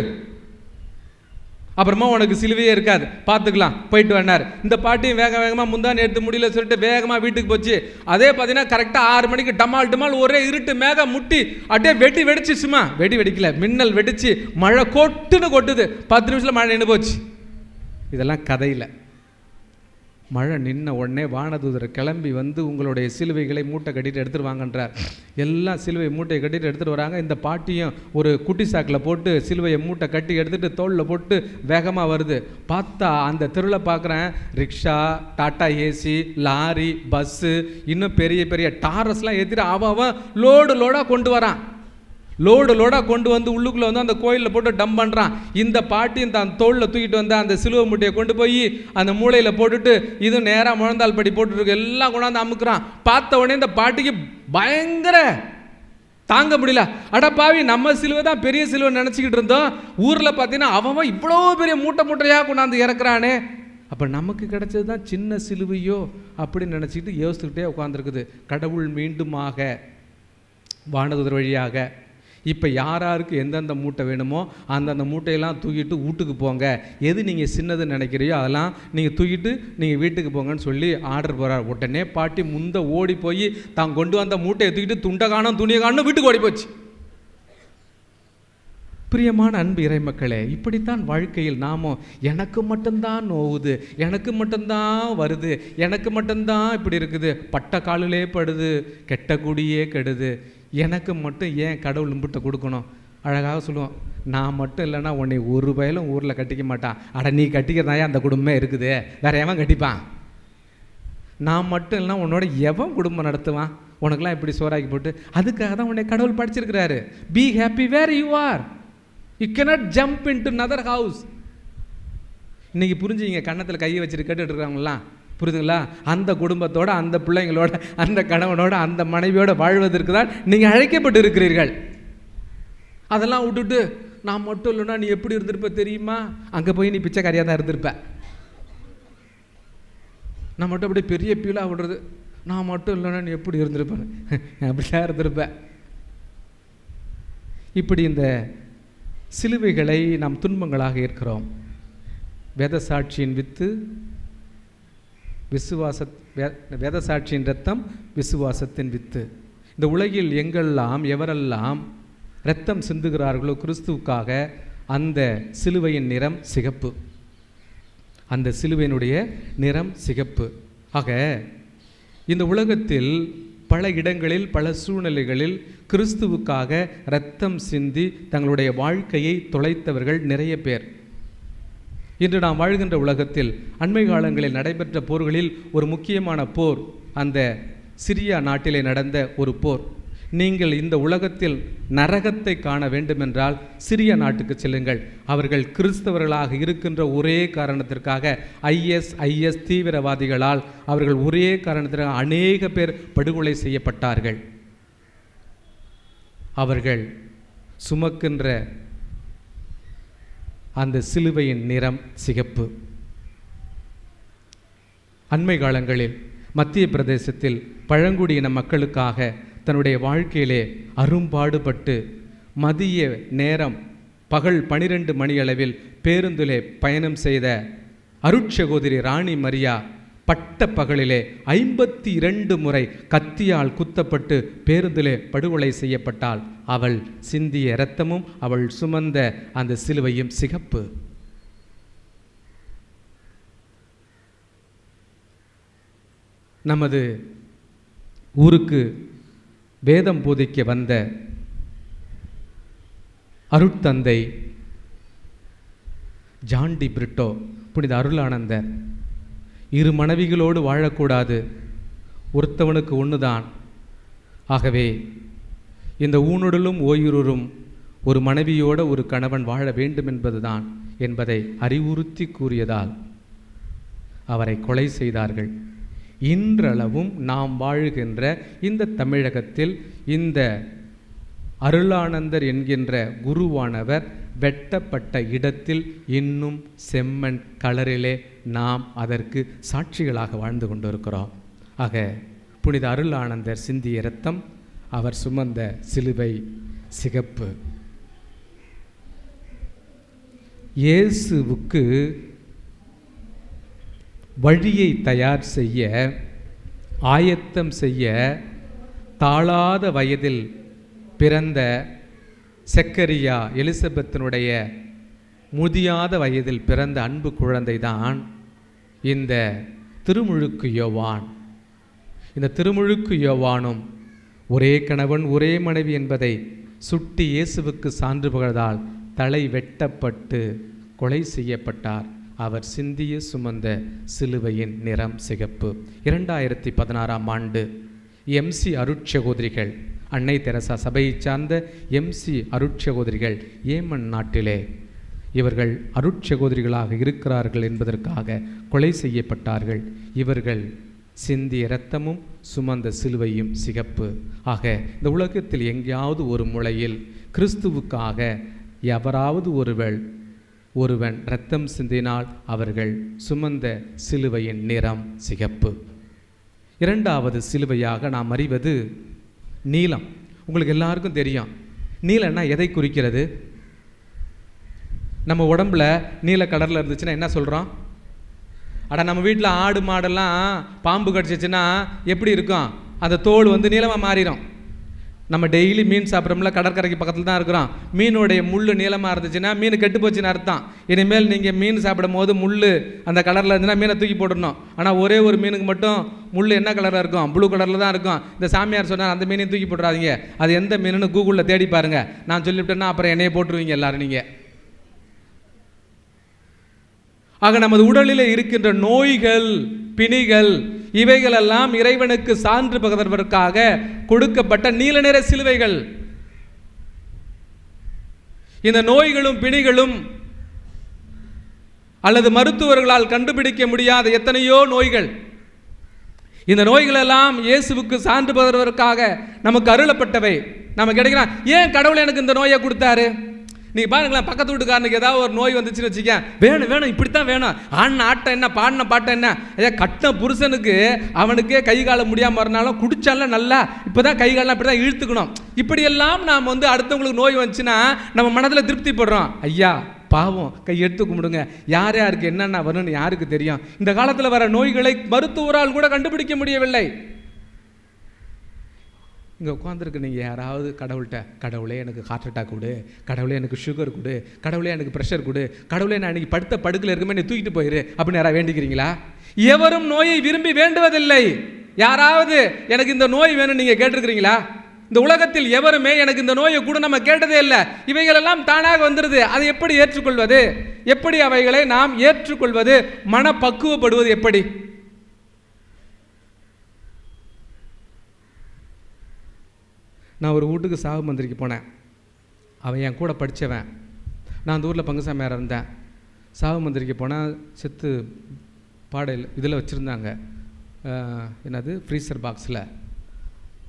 அப்புறமா உனக்கு சிலுவையே இருக்காது, பார்த்துக்கலாம், போயிட்டு வேணார். இந்த பாட்டியும் வேகமாக முந்தானி எடுத்து முடியல சொல்லிட்டு வேகமாக வீட்டுக்கு போச்சு. அதே பார்த்தீங்கன்னா கரெக்டாக 6 மணிக்கு டமால் ஒரே இருட்டு, மேகம் முட்டி அப்படியே வெடிச்சிச்சுமா. வெடிக்கல, மின்னல் வெடிச்சு மழை கொட்டுது. 10 நிமிஷத்தில் மழை நின்று போச்சு. இதெல்லாம் கதையில். மழை நின்ன உடனே வானதூதர் கிளம்பி உங்களுடைய சிலுவைகளை மூட்டை கட்டிட்டு எடுத்துகிட்டு வாங்கன்றார். எல்லாம் சிலுவை மூட்டையை கட்டிட்டு எடுத்துகிட்டு வராங்க. இந்த பாட்டியும் ஒரு குட்டி சாக்கில் போட்டு சிலுவையை மூட்டை கட்டி எடுத்துகிட்டு தோளில் போட்டு வேகமாக வருது. பார்த்தா அந்த தெருவில் பார்க்குறேன், rickshaw, tata AC, lorry, bus, இன்னும் பெரிய பெரிய டாரஸ்லாம் ஏற்றிட்டு அவன் லோடாக கொண்டு வரான். லோடாக கொண்டு உள்ளுக்குள்ளே அந்த கோயிலில் போட்டு டம் பண்ணுறான். இந்த பாட்டியும் தான் தோளில் தூக்கிட்டு அந்த சிலுவை மூட்டையை கொண்டு போய் அந்த மூளையில் போட்டுட்டு இது நேராக முழந்தால் படி போட்டுருக்கு, எல்லாம் கொண்டாந்து அமுக்குறான். பார்த்த உடனே இந்த பாட்டிக்கு பயங்கர தாங்க முடியல. அடப்பாவி, நம்ம சிலுவை தான் பெரிய சிலுவை நினச்சிக்கிட்டு இருந்தோம். ஊரில் பார்த்தீங்கன்னா அவன் இவ்வளோ பெரிய மூட்டையாக கொண்டாந்து இறக்குறானே, அப்போ நமக்கு கிடைச்சது தான் சின்ன சிலுவையோ அப்படின்னு நினச்சிக்கிட்டு யோசிச்சுக்கிட்டே உட்காந்துருக்குது. கடவுள் மீண்டுமாக வானதூதர் வழியாக இப்போ யாருக்கு எந்தெந்த மூட்டை வேணுமோ அந்தந்த மூட்டையெல்லாம் தூக்கிட்டு வீட்டுக்கு போங்க, எது நீங்கள் சின்னதுன்னு நினைக்கிறியோ அதெல்லாம் நீங்கள் தூக்கிட்டு நீங்கள் வீட்டுக்கு போங்கன்னு சொல்லி ஆர்டர் போகிறார். உடனே பாட்டி ஓடி போய் தான் கொண்டு வந்த மூட்டையை தூக்கிட்டு துண்டை காணும் துணியை காணும் வீட்டுக்கு ஓடி போச்சு. பிரியமான அன்பு இறைமக்களே, இப்படித்தான் வாழ்க்கையில் நாமும் எனக்கு மட்டும்தான் நோவுது, எனக்கு மட்டும்தான் வருது, எனக்கு மட்டும்தான் இப்படி இருக்குது, பட்ட காலிலே படுது, கெட்ட குடியே கெடுது, எனக்கு மட்டும் ஏன் கடவுள் இம்புட்டை கொடுக்கணும். அழகாக சொல்லுவோம், நான் மட்டும் இல்லைன்னா உன்னை ஒரு பயலும் ஊரில் கட்டிக்க மாட்டான். அட நீ கட்டிக்கிறதாயே அந்த குடும்பமே இருக்குது, வேற எவன் கட்டிப்பான்? நான் மட்டும் இல்லைனா உன்னோட எவன் குடும்பம் நடத்துவான்? உனக்கெல்லாம் இப்படி சோறாக்கி போட்டு. அதுக்காக தான் உன்னை கடவுள் படிச்சிருக்கிறாரு. Be happy where you are. You cannot jump into another house. இன்றைக்கி புரிஞ்சுங்க, கன்னத்தில் கையை வச்சுட்டு கேட்டுட்டு இருக்காங்களாம், புரியுதுங்களா? அந்த குடும்பத்தோட, அந்த பிள்ளைங்களோட, அந்த கணவனோட, அந்த மனைவியோட வாழ்வதற்கு தான் நீங்கள் அழைக்கப்பட்டு இருக்கிறீர்கள். அதெல்லாம் விட்டுட்டு நான் மட்டும் இல்லைன்னா நீ எப்படி இருந்திருப்ப தெரியுமா? அங்கே போய் நீ பிச்சைக்காரியாக தான் இருந்திருப்ப. நான் மட்டும் அப்படியே பெரிய பீலாக விடுறது, நான் மட்டும் இல்லைன்னா நீ எப்படி இருந்திருப்பேன், அப்படிதான் இருந்திருப்ப. இப்படி இந்த சிலுவைகளை நாம் துன்பங்களாக ஏற்கிறோம். வேத சாட்சியின் வித்து வேத சாட்சியின் இரத்தம் விசுவாசத்தின் வித்து. இந்த உலகில் எங்கெல்லாம் எவரெல்லாம் இரத்தம் சிந்துகிறார்களோ கிறிஸ்துவுக்காக, அந்த சிலுவையின் நிறம் சிகப்பு. அந்த சிலுவையினுடைய நிறம் சிகப்பு. ஆக இந்த உலகத்தில் பல இடங்களில் பல சூழ்நிலைகளில் கிறிஸ்துவுக்காக இரத்தம் சிந்தி தங்களுடைய வாழ்க்கையை தொலைத்தவர்கள் நிறைய பேர். இன்று நாம் வாழ்கின்ற உலகத்தில் அண்மை காலங்களில் நடைபெற்ற போர்களில் ஒரு முக்கியமான போர் அந்த சிரியா நாட்டிலே நடந்த ஒரு போர். நீங்கள் இந்த உலகத்தில் நரகத்தை காண வேண்டுமென்றால் சிரியா நாட்டுக்கு செல்லுங்கள். அவர்கள் கிறிஸ்தவர்களாக இருக்கின்ற ஒரே காரணத்திற்காக ஐஎஸ் தீவிரவாதிகளால் அவர்கள் ஒரே காரணத்திற்காக அநேக பேர் படுகொலை செய்யப்பட்டார்கள். அவர்கள் சுமக்கின்ற அந்த சிலுவையின் நிறம் சிகப்பு. அண்மை காலங்களில் மத்திய பிரதேசத்தில் பழங்குடியின மக்களுக்காக தன்னுடைய வாழ்க்கையிலே அரும்பாடுபட்டு மதிய நேரம் பகல் 12 மணி அளவில் பேருந்திலே பயணம் செய்த அருட்சகோதரி ராணி மரியா பட்ட பகலிலே 52 முறை கத்தியால் குத்தப்பட்டு பேருந்திலே படுகொலை செய்யப்பட்டாள். அவள் சிந்திய இரத்தமும் அவள் சுமந்த அந்த சிலுவையும் சிகப்பு. நமது ஊருக்கு வேதம் போதிக்க வந்த அருட்தந்தை ஜான் டி பிரிட்டோ, புனித அருளானந்தர், 2 மனைவிகளோடு வாழக்கூடாது, ஒருத்தவனுக்கு ஒன்றுதான், ஆகவே இந்த ஊனுடலும் ஓயுரும் ஒரு மனைவியோட ஒரு கணவன் வாழ வேண்டும் என்பதுதான் என்பதை அறிவுறுத்தி கூறியதால் அவரை கொலை செய்தார்கள். இன்றளவும் நாம் வாழுகின்ற இந்த தமிழகத்தில் இந்த அருளானந்தர் என்கின்ற குருவானவர் வெட்டப்பட்ட இடத்தில் இன்னும் செம்மண் கலரிலே நாம் அதற்கு சாட்சிகளாக வாழ்ந்து கொண்டிருக்கிறோம். ஆக புனித அருளானந்தர் சிந்திய இரத்தம், அவர் சுமந்த சிலுவை சிகப்பு. இயேசுவுக்கு வழியை தயார் செய்ய, ஆயத்தம் செய்ய தாழாத வயதில் பிறந்த செக்கரியா எலிசபெத்தினுடைய முதியாத வயதில் பிறந்த அன்பு குழந்தைதான் இந்த திருமுழுக்கு யோவான். இந்த திருமுழுக்கு யோவானும் ஒரே கணவன் ஒரே மனைவி என்பதை சுட்டி இயேசுவுக்கு சான்று புகழ்ந்தால் தலை வெட்டப்பட்டு கொலை செய்யப்பட்டார். அவர் சிந்திய சுமந்த சிலுவையின் நிறம் சிகப்பு. 2016ஆம் ஆண்டு எம்சி அருட்சகோதரிகள், அன்னை தெரசா சபையை சார்ந்த எம்சி அருட்சகோதரிகள் ஏமன் நாட்டிலே இவர்கள் அருட்சகோதரிகளாக இருக்கிறார்கள் என்பதற்காக கொலை செய்யப்பட்டார்கள். இவர்கள் சிந்திய இரத்தமும் சுமந்த சிலுவையும் சிகப்பு. ஆக இந்த உலகத்தில் எங்கேயாவது ஒரு மூலையில் கிறிஸ்துவுக்காக எவராவது ஒருவன் இரத்தம் சிந்தினால் அவர்கள் சுமந்த சிலுவையின் நிறம் சிகப்பு. 2வது சிலுவையாக நாம் அறிவது நீலம். உங்களுக்கு எல்லாருக்கும் தெரியும், நீலம்னா எதை குறிக்கிறது? நம்ம உடம்புல நீல கலரில் இருந்துச்சுன்னா என்ன சொல்கிறோம்? அட நம்ம வீட்டில் ஆடு மாடெல்லாம் பாம்பு கடிச்சிச்சுன்னா எப்படி இருக்கும்? அந்த தோல் நீளமாக மாறிடும். நம்ம டெய்லி மீன் சாப்பிட்றோம்ல, கடற்கரைக்கு பக்கத்தில் தான் இருக்கிறோம். மீனுடைய முள் நீளமாக இருந்துச்சுன்னா மீன் கெட்டு போச்சுன்னு அர்த்தம். இனிமேல் நீங்கள் மீன் சாப்பிடும் போது முள் அந்த கலரில் இருந்துச்சுன்னா மீனை தூக்கி போடணும். ஆனால் ஒரே ஒரு மீனுக்கு மட்டும் முள் என்ன கலரில் இருக்கும்? ப்ளூ கலரில் தான் இருக்கும். இந்த சாமியார் சொன்னால் அந்த மீனையும் தூக்கி போட்டுறாதீங்க, அது எந்த மீனுன்னு கூகுளில் தேடி பாருங்கள். நான் சொல்லிவிட்டேன்னா அப்புறம் என்னையை போட்டுருவீங்க எல்லாரும் நீங்கள். ஆக நமது உடலில் இருக்கின்ற நோய்கள், பிணிகள், இவைகளெல்லாம் இறைவனுக்கு சான்று பகர்வதற்காக கொடுக்கப்பட்ட நீல நிற சிலுவைகள். இந்த நோய்களும் பிணிகளும் அல்லது மருத்துவர்களால் கண்டுபிடிக்க முடியாத எத்தனையோ நோய்கள், இந்த நோய்கள் எல்லாம் இயேசுவுக்கு சான்று பகர்வதற்காக நமக்கு அருளப்பட்டவை. நம்ம கிடைக்கலாம், ஏன் கடவுள் எனக்கு இந்த நோயை கொடுத்தாரு? நீங்கள் பாருங்களேன், பக்கத்து வீட்டுக்காரனுக்கு ஏதாவது ஒரு நோய் வந்துச்சுன்னு வச்சுக்க, வேணும் வேணும் இப்படித்தான் வேணும், ஆடின ஆட்டம் என்ன பாடின பாட்டம் என்ன, ஐயா கட்டின புருஷனுக்கு அவனுக்கே கை கால முடியாமல் வரனாலும் குடிச்சாலும் நல்லா இப்போ தான் கை காலெலாம் இப்படி தான் இழுத்துக்கணும். இப்படியெல்லாம் நாம் வந்து அடுத்தவங்களுக்கு நோய் வந்துச்சுன்னா நம்ம மனதில் திருப்தி படுறோம். ஐயா பாவம், கை எடுத்து கும்பிடுங்க. யார் யாருக்கு என்னென்ன வரும்னு யாருக்கு தெரியும்? இந்த காலத்தில் வர நோய்களை மருத்துவரால் கூட கண்டுபிடிக்க முடியவில்லை. இங்கே உட்காந்துருக்கு நீங்கள் யாராவது கடவுள்கிட்ட, கடவுளே எனக்கு ஹார்ட் அட்டாக் கொடு, கடவுளே எனக்கு சுகர் கொடு, கடவுளே எனக்கு ப்ரெஷர் கொடு, கடவுளே நான் இன்னைக்கு படுத்த படுக்கையில் இருக்குமே நீ தூக்கிட்டு போயிரு அப்படின்னு யாராவது வேண்டிக்கிறீங்களா? எவரும் நோயை விரும்பி வேண்டுவதில்லை. யாராவது எனக்கு இந்த நோய் வேணும்னு நீங்கள் கேட்டிருக்கிறீங்களா? இந்த உலகத்தில் எவருமே எனக்கு இந்த நோயை கூட நம்ம கேட்டதே இல்லை. இவைகளெல்லாம் தானாக வந்துடுது. அதை எப்படி ஏற்றுக்கொள்வது? எப்படி அவைகளை நாம் ஏற்றுக்கொள்வது? மனப்பக்குவப்படுவது எப்படி? நான் ஒரு வீட்டுக்கு சாவு மந்திரிக்கு போனேன். அவன் என் கூட படித்தவன். நான் அந்த ஊரில் பங்குசாமியார் இருந்தேன். சாவு மந்திரிக்கு போனால் செத்து பாடையில் இதில் வச்சுருந்தாங்க, என்னது ஃப்ரீசர் பாக்ஸில்.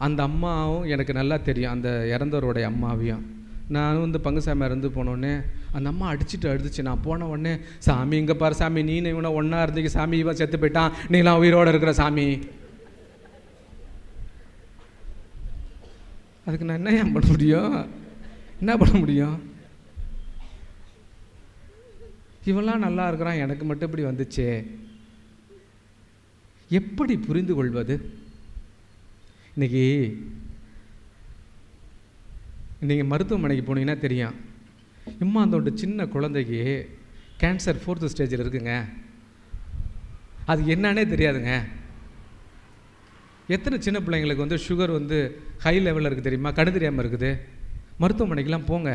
அந்த அம்மாவும் எனக்கு நல்லா தெரியும், அந்த இறந்தவருடைய அம்மாவையும். நான் வந்து பங்குசாமியார் இருந்து போனோடனே அந்த அம்மா அடிச்சுட்டு நான் போன உடனே, சாமி இங்கே பாரு சாமி, நீ இவனை ஒன்றா இருந்தீங்க சாமி, இவன் செத்து போயிட்டான், நீலாம் உயிரோடு இருக்கிற சாமி. அதுக்கு நான் என்ன பண்ண முடியும்? என்ன பண்ண முடியும்? இவெல்லாம் நல்லா இருக்கிறான், எனக்கு மட்டும் இப்படி வந்துச்சே. எப்படி புரிந்து கொள்வது? இன்னைக்கு நீங்கள் மருத்துவமனைக்கு போனீங்கன்னா தெரியும், இம்மா அந்த சின்ன குழந்தைக்கு கேன்சர் 4th ஸ்டேஜில் இருக்குங்க, அது என்னன்னே தெரியாதுங்க. எத்தனை சின்ன பிள்ளைங்களுக்கு வந்து சுகர் வந்து ஹை லெவலில் இருக்குது தெரியுமா? கண்ணு தெரியாமல் இருக்குது. மருத்துவமனைக்கெலாம் போங்க.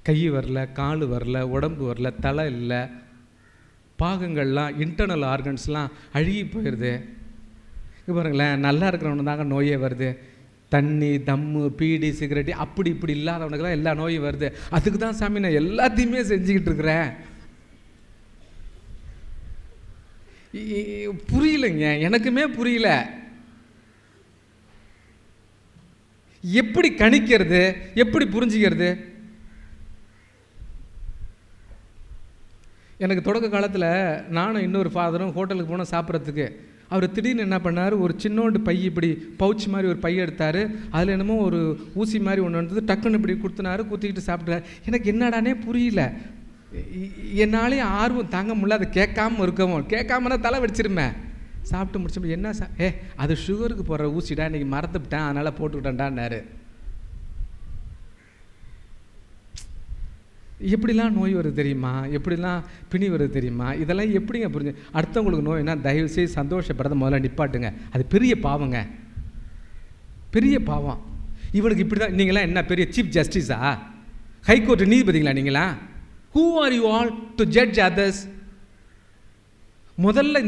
கை வரல, கால் வரல, உடம்பு வரல, தலை இல்லை, பாகங்கள்லாம் இன்டர்னல் ஆர்கன்ஸ்லாம் அழுகி போயிடுது. இங்கே பாருங்களேன், நல்லா இருக்கிறவனு தாங்க நோயே வருது. தண்ணி, தம்மு, பீடி, சிகரெட்டு அப்படி இப்படி இல்லாதவனுக்கு தான் எல்லா நோயும் வருது. அதுக்கு தான் சாமி நான் எல்லாத்தையுமே செஞ்சுக்கிட்டு இருக்கிறேன். புரியலைங்க, எனக்குமே புரியல. எப்படி கணிக்கிறது? எப்படி புரிஞ்சுக்கிறது? எனக்கு தொடக்க காலத்தில் நானும் இன்னொரு ஃபாதரும் ஹோட்டலுக்கு போனோம் சாப்பிட்றதுக்கு. அவர் திடீர்னு என்ன பண்ணார், ஒரு சின்னோண்டு பை, இப்படி பவுச் மாதிரி ஒரு பை எடுத்தார். அதில் என்னமோ ஒரு ஊசி மாதிரி ஒன்று வந்தது, டக்குன்னு இப்படி குத்துனார், குத்திக்கிட்டு சாப்பிட்டார். எனக்கு என்னடானே புரியல. என்னாலே ஆர்வம் தாங்க முடியல, அதை கேட்காம இருக்கவும். கேட்காமனா தலை வெடிச்சிருமே. சாப்பிட்டு முடிச்சோம், என்ன அது சுகருக்கு போடுற ஊசிடா, இன்றைக்கி மறந்துவிட்டேன், அதனால் போட்டுக்கிட்டேன்டான்னாரு. எப்படிலாம் நோய் வருது தெரியுமா? எப்படிலாம் பிணி வருது தெரியுமா? இதெல்லாம் எப்படிங்க புரிஞ்சு? அடுத்தவங்களுக்கு நோய்னா தயவு செய்து சந்தோஷப்படுறத முதல்ல நிப்பாட்டுங்க. அது பெரிய பாவங்க, பெரிய பாவம். இவனுக்கு இப்படி தான். நீங்களாம் என்ன பெரிய சீஃப் ஜஸ்டிஸா? ஹைகோர்ட்டு நீதிபதிங்களா நீங்களா? Who are you all to judge others? முதல்ல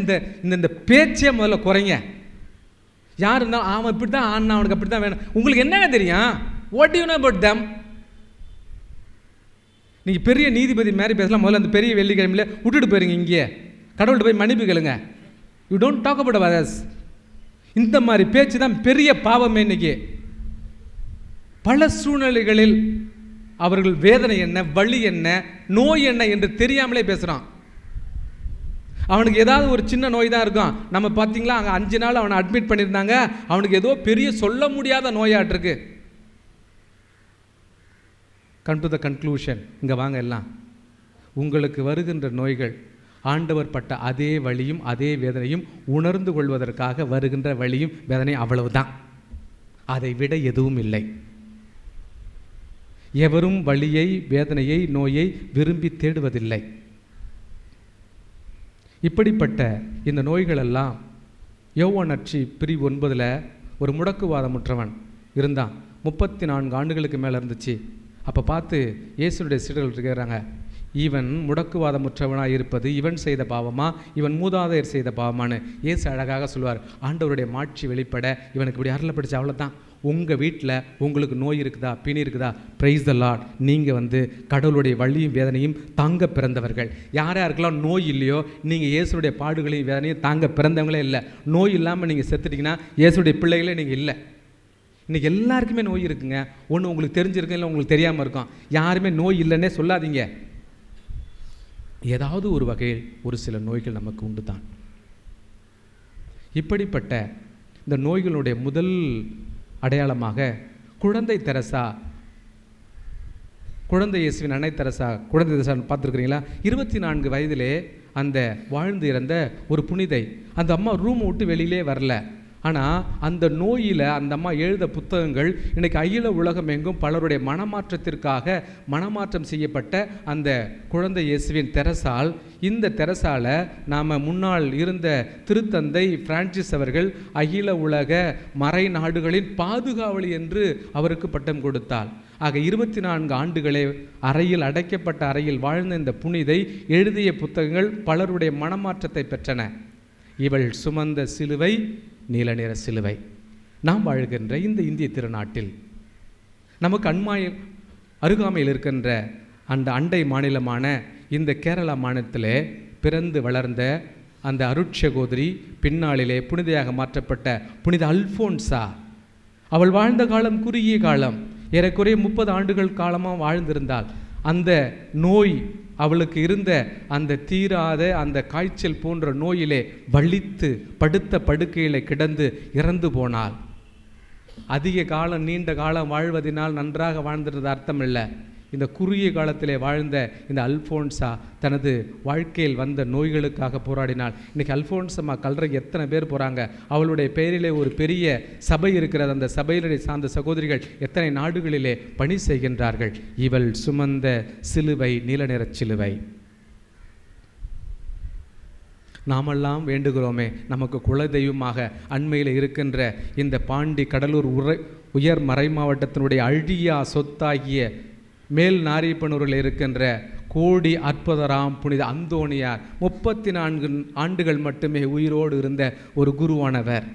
இந்த பேச்சே முதல்ல குறைங்க. யார் இருந்தாலும் அவன் இப்படி தான் ஆனா, அவனுக்கு அப்படி தான் வேணும். உங்களுக்கு என்னங்க தெரியும்? What do you know about them? நீங்கள் பெரிய நீதிபதி மாதிரி பேசலாம். முதல்ல அந்த பெரிய வெள்ளிக்கிழமையில் விட்டுட்டு போயிருங்க. இங்கே கடவுள்கிட்ட போய் மன்னிப்பு கேளுங்க. You don't talk about others. இந்த மாதிரி பேச்சு தான் பெரிய பாவமே. இன்னைக்கு பல சூழ்நிலைகளில் அவர்கள் வேதனை என்ன, வலி என்ன, நோய் என்ன என்று தெரியாமலே பேசுகிறான். அவனுக்கு ஏதாவது ஒரு சின்ன நோய் தான் இருக்கும். நம்ம பார்த்தீங்களா, அங்கே 5 நாள் அவனை அட்மிட் பண்ணியிருந்தாங்க. அவனுக்கு ஏதோ பெரிய சொல்ல முடியாத நோயாட்டிருக்கு. Come to the conclusion. இங்கே வாங்க எல்லாம். உங்களுக்கு வருகின்ற நோய்கள் ஆண்டவர் பட்ட அதே வலியும் அதே வேதனையும் உணர்ந்து கொள்வதற்காக வருகின்ற வலியும் வேதனை, அவ்வளவுதான். அதை விட எதுவும் இல்லை. எவரும் வலியை, வேதனையை, நோயை விரும்பி தேடுவதில்லை. இப்படிப்பட்ட இந்த நோய்களெல்லாம் யோவான் நற்செய்தி பிரிவு 9 ஒரு முடக்குவாதமுற்றவன் இருந்தான். 34 ஆண்டுகளுக்கு மேலே இருந்துச்சு. அப்போ பார்த்து இயேசுடைய சீடர்கள் கேட்குறாங்க, இவன் முடக்குவாதமுற்றவனாக இருப்பது இவன் செய்த பாவமா, இவன் மூதாதையர் செய்த பாவமானு. இயேசு அழகாக சொல்வார், ஆண்டவருடைய மாட்சி வெளிப்பட இவனுக்கு இப்படி அருளப்படிச்சு, அவ்வளோதான். உங்கள் வீட்டில் உங்களுக்கு நோய் இருக்குதா, பிணி இருக்குதா, பிரைஸ் த லார்ட். நீங்கள் கடவுளுடைய வலியும் வேதனையும் தாங்க பிறந்தவர்கள். யாருக்கெல்லாம் நோய் இல்லையோ, நீங்கள் இயேசுடைய பாடுகளையும் வேதனையும் தாங்க பிறந்தவங்களே இல்லை. நோய் இல்லாமல் நீங்கள் செத்துட்டிங்கன்னா இயேசுடைய பிள்ளைகளே நீங்கள் இல்லை. இன்றைக்கி எல்லாருக்குமே நோய் இருக்குங்க. ஒன்று உங்களுக்கு தெரிஞ்சிருக்கு, இல்லை உங்களுக்கு தெரியாமல் இருக்கும். யாருமே நோய் இல்லைன்னே சொல்லாதீங்க. ஏதாவது ஒரு வகையில் ஒரு சில நோய்கள் நமக்கு உண்டு தான். இப்படிப்பட்ட இந்த நோய்களுடைய முதல் அடையாளமாக குழந்தை தெரசா, குழந்தை இயேசுவின் அன்னை தெரசா, குழந்தை தெரசா பார்த்துருக்குறீங்களா? 24 வயதிலே அந்த வாழ்ந்து இறந்த ஒரு புனிதை. அந்த அம்மா ரூம் விட்டு வெளியிலே வரல. ஆனால் அந்த நோயில் அந்த அம்மா எழுத புத்தகங்கள் இன்றைக்கி அகில உலகம் எங்கும் பலருடைய மனமாற்றத்திற்காக மனமாற்றம் செய்யப்பட்ட அந்த குழந்தை இயேசுவின் தெரசால், இந்த தெரசால நாம் முன்னால் இருந்த திருத்தந்தை பிரான்சிஸ் அவர்கள் அகில உலக மறை நாடுகளின் பாதுகாவலி என்று அவருக்கு பட்டம் கொடுத்தார். ஆக 24 ஆண்டுகளே அறையில் அடைக்கப்பட்ட அறையில் வாழ்ந்த இந்த புனிதை எழுதிய புத்தகங்கள் பலருடைய மனமாற்றத்தை பெற்றன. இவள் சுமந்த சிலுவை நீல நிற சிலுவை. நாம் வாழ்கின்ற இந்த இந்திய திருநாட்டில் நமக்கு அருகாமையில் இருக்கின்ற அந்த அண்டை மாநிலமான இந்த கேரளா மாநிலத்திலே பிறந்து வளர்ந்த அந்த அருட்சகோதரி, பின்னாளிலே புனிதையாக மாற்றப்பட்ட புனித அல்ஃபோன்சா, அவள் வாழ்ந்த காலம் குறுகிய காலம், ஏறக்குறைய 30 ஆண்டுகள் காலமாக வாழ்ந்திருந்தாள். அந்த நோய் அவளுக்கு இருந்த அந்த தீராத அந்த காய்ச்சல் போன்ற நோயிலே வலித்து படுத்த படுக்கையிலே கிடந்து இறந்து போனாள். அதிக காலம் நீண்ட காலம் வாழ்வதனால் நன்றாக வாழ்ந்திருந்த அர்த்தம் இல்லை. இந்த குறுகிய காலத்திலே வாழ்ந்த இந்த அல்ஃபோன்சா தனது வாழ்க்கையில் வந்த நோய்களுக்காக போராடினாள். இன்றைக்கி அல்ஃபோன்சம்மா கல்றைக்கு எத்தனை பேர் போகிறாங்க. அவளுடைய பெயரிலே ஒரு பெரிய சபை இருக்கிறது. அந்த சபையிலே சார்ந்த சகோதரிகள் எத்தனை நாடுகளிலே பணி செய்கின்றார்கள். இவள் சுமந்த சிலுவை நீல நிற சிலுவை. நாமெல்லாம் வேண்டுகிறோமே, நமக்கு குலதெய்வமாக அண்மையில் இருக்கின்ற இந்த பாண்டி கடலூர் உயர் மறை மாவட்டத்தினுடைய அழியா சொத்தாகிய மேல் நாரியப்பனூரில் இருக்கின்ற கோடி அற்புதராம் புனித அந்தோணியார் 34 ஆண்டுகள் மட்டுமே உயிரோடு இருந்த ஒரு குருவானவர்.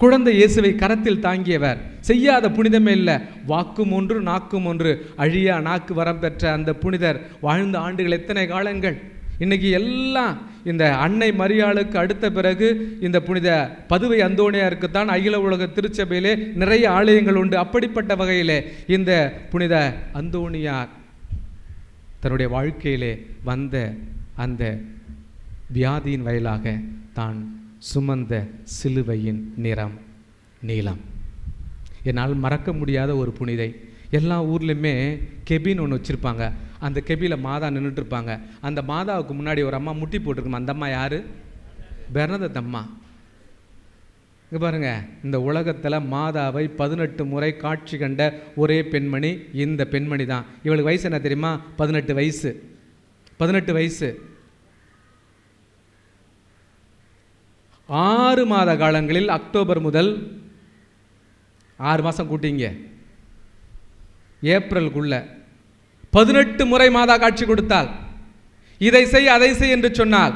குழந்தை இயேசுவை கரத்தில் தாங்கியவர். செய்யாத புனிதமே இல்லை. வாக்கும் ஒன்று நாக்கும் ஒன்று, அழியா நாக்கு வரம் பெற்ற அந்த புனிதர் வாழ்ந்த ஆண்டுகள் எத்தனை காலங்கள். இன்றைக்கி எல்லாம் இந்த அன்னை மரியாளுக்கு அடுத்த பிறகு இந்த புனித பதுவை அந்தோணியாருக்குத்தான் அகில உலக திருச்சபையிலே நிறைய ஆலயங்கள் உண்டு. அப்படிப்பட்ட வகையிலே இந்த புனித அந்தோணியார் தன்னுடைய வாழ்க்கையிலே வந்த அந்த வியாதியின் வயலாக தான் சுமந்த சிலுவையின் நிறம் நீலம். என்னால் மறக்க முடியாத ஒரு புனிதை. எல்லா ஊர்லேயுமே கெபின்னு ஒன்று வச்சுருப்பாங்க. அந்த கெபியில் மாதா நின்றுட்டுருப்பாங்க. அந்த மாதாவுக்கு முன்னாடி ஒரு அம்மா முட்டி போட்டிருக்குமா. அந்த அம்மா யார்? பெர்னதத் அம்மா. இங்கே பாருங்கள், இந்த உலகத்தில் மாதாவை 18 முறை காட்சி கண்ட ஒரே பெண்மணி இந்த பெண்மணி தான். இவளுக்கு வயசு என்ன தெரியுமா? 18 வயசு. 18 வயசு. 6 மாத காலங்களில் அக்டோபர் முதல் 6 மாதம் கூட்டிங்க, ஏப்ரலுக்குள்ள 18 முறை மாதா காட்சி கொடுத்தாள். இதை செய் அதை செய் என்று சொன்னாள்.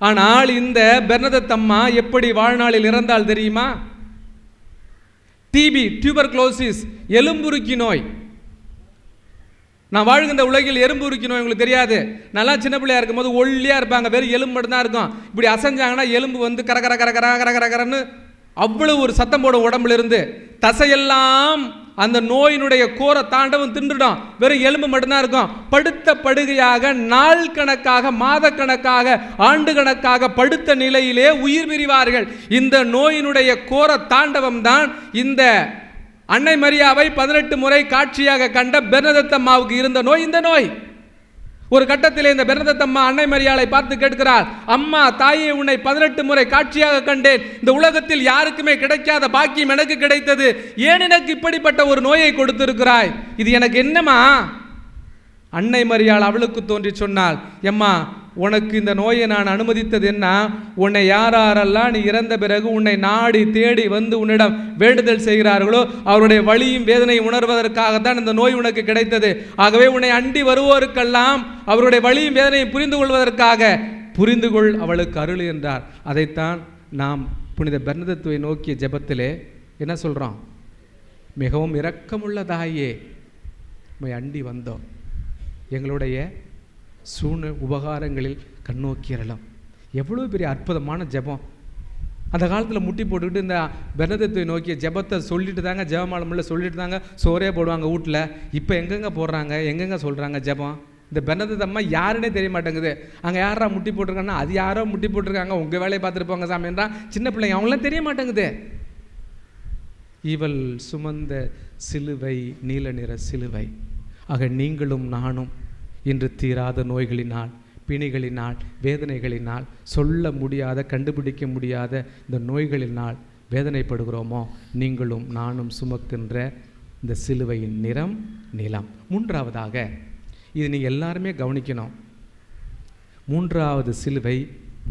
ஆனால் இந்த பெர்னதத் அம்மா எப்படி வாழ்நாளில் இறந்தால் தெரியுமா? டிபி, டியூபர்குலோசிஸ், எலும்புருக்கி நோய். நான் வாழ்கின்ற உலகில் எலும்புருக்கி நோய் உங்களுக்கு தெரியாது. நல்லா சின்ன பிள்ளையா இருக்கும் போது ஒல்லியா இருப்பாங்க, வெறும் எலும்பு மட்டும் தான் இருக்கும். இப்படி அசைஞ்சாங்கன்னா எலும்பு வந்து கர கர கர கர கர கர கரன்னு அவ்வளவு ஒரு சத்தம் போடும் உடம்புல இருந்து. தசையெல்லாம் அந்த நோயினுடைய கோர தாண்டவம் தின்றுடும். வெறும் எலும்பு மட்டும்தான் இருக்கும். படுத்த படுகையாக நாள் கணக்காக, மாத கணக்காக, ஆண்டு கணக்காக படுத்த நிலையிலே உயிர் பிரிவார்கள். இந்த நோயினுடைய கோர தாண்டவம் தான் இந்த அன்னை மரியாவை 18 முறை காட்சியாக கண்ட பெர்னதத் அம்மாவுக்கு இருந்த நோய். இந்த நோய் ஒரு கட்டத்திலே இந்த பெர்னதத் அம்மா அன்னை மரியாளை பார்த்து கேட்கிறார், அம்மா தாயே, உன்னை 18 முறை காட்சியாக கண்டேன். இந்த உலகத்தில் யாருக்குமே கிடைக்காத பாக்கியம் எனக்கு கிடைத்தது. ஏன் எனக்கு இப்படிப்பட்ட ஒரு நோயை கொடுத்திருக்கிறாய்? இது எனக்கு என்னம்மா? அன்னை மரியாள் அவளுக்கு தோன்றி சொன்னாள், எம்மா, உனக்கு இந்த நோயை நான் அனுமதித்தது என்ன? உன்னை யாரெல்லாம் நீ இறந்த பிறகு உன்னை நாடி தேடி வந்து உன்னிடம் வேண்டுதல் செய்கிறார்களோ அவருடைய வலியும் வேதனையும் உணர்வதற்காகத்தான் இந்த நோய் உனக்கு கிடைத்தது. ஆகவே உன்னை அண்டி வருவோருக்கெல்லாம் அவருடைய வலியும் வேதனையும் புரிந்து கொள்வதற்காக புரிந்து கொள், அவளுக்கு அருள் என்றார். அதைத்தான் நாம் புனித பெர்னதத்துவை நோக்கிய ஜெபத்திலே என்ன சொல்கிறோம்? மிகவும் இரக்கமுள்ள தாயே, உம்மை அண்டி வந்தோம், எங்களுடைய உபகாரங்களில் கண்ணோக்கியறலாம். எவ்வளோ பெரிய அற்புதமான ஜெபம். அந்த காலத்தில் முட்டி போட்டுக்கிட்டு இந்த பெனதத்தை நோக்கிய ஜெபத்தை சொல்லிட்டு தாங்க, ஜெபமாலமில்ல சொல்லிட்டு தாங்க சோறே போடுவாங்க வீட்டில். இப்போ எங்கெங்கே போடுறாங்க, எங்கெங்கே சொல்கிறாங்க ஜெபம்? இந்த பெனதம்மா யாருன்னே தெரிய மாட்டேங்குது. அங்கே யாரா முட்டி போட்டிருக்காங்கன்னா அது யாரோ முட்டி போட்டிருக்காங்க, உங்கள் வேலையை பார்த்துருப்பாங்க சாமின்றான் சின்ன பிள்ளைங்க, அவங்களாம் தெரிய மாட்டேங்குது. இவள் சுமந்த சிலுவை நீல நிற சிலுவை. ஆக நீங்களும் நானும் இன்று தீராத நோய்களினால், பிணிகளினால், வேதனைகளினால், சொல்ல முடியாத கண்டுபிடிக்க முடியாத இந்த நோய்களினால் வேதனைப்படுகிறோமோ, நீங்களும் நானும் சுமக்கின்ற இந்த சிலுவையின் நிறம் நிலம். மூன்றாவதாக, இது நீங்கள் எல்லாருமே கவனிக்கணும், மூன்றாவது சிலுவை